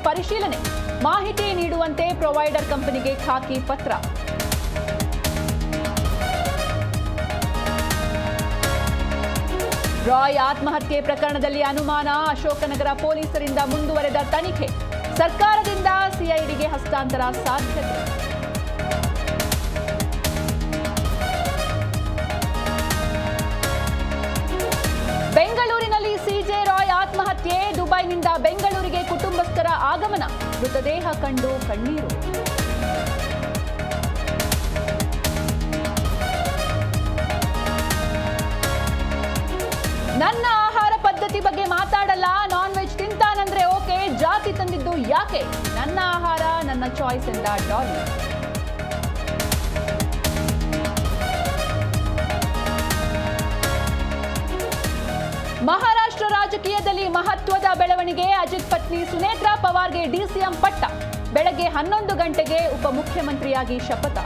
ಪರಿಶೀಲನೆ, ಮಾಹಿತಿ ನೀಡುವಂತೆ ಪ್ರೊವೈಡರ್ ಕಂಪನಿಗೆ ಖಾಕಿ ಪತ್ರ. ರಾಯ್ ಆತ್ಮಹತ್ಯೆ ಪ್ರಕರಣದಲ್ಲಿ ಅನುಮಾನ, ಅಶೋಕನಗರ ಪೊಲೀಸರಿಂದ ಮುಂದುವರೆದ ತನಿಖೆ, ಸರ್ಕಾರದಿಂದ ಸಿಐಡಿಗೆ ಹಸ್ತಾಂತರ ಸಾಧ್ಯತೆ. ಬೆಂಗಳೂರಿನಲ್ಲಿ ಸಿಜೆ ರಾಯ್ ಆತ್ಮಹತ್ಯೆ, ದುಬೈನಿಂದ ಬೆಂಗಳೂರಿಗೆ ಕುಟುಂಬಸ್ಥರ ಆಗಮನ, ಮೃತದೇಹ ಕಂಡು ಕಣ್ಣೀರು. ನನ್ನ ಆಹಾರ ಪದ್ಧತಿ ಬಗ್ಗೆ ಮಾತಾಡಲ್ಲ, ನಾನ್ ವೆಜ್ ತಿಂತಾನಂದ್ರೆ ಓಕೆ, ಜಾತಿ ತಂದಿದ್ದು ಯಾಕೆ, ನನ್ನ ಆಹಾರ ನನ್ನ ಚಾಯ್ಸ್ ಎಂದ ಡಾಲಿ. ಮಹಾರಾಷ್ಟ್ರ ರಾಜಕೀಯದಲ್ಲಿ ಮಹತ್ವದ ಬೆಳವಣಿಗೆ, ಅಜಿತ್ ಪತ್ನಿ ಸುನೇತ್ರಾ ಪವಾರ್ಗೆ ಡಿಸಿಎಂ ಪಟ್ಟ, ಬೆಳಗ್ಗೆ 11 ಗಂಟೆಗೆ ಉಪಮುಖ್ಯಮಂತ್ರಿಯಾಗಿ ಶಪಥ.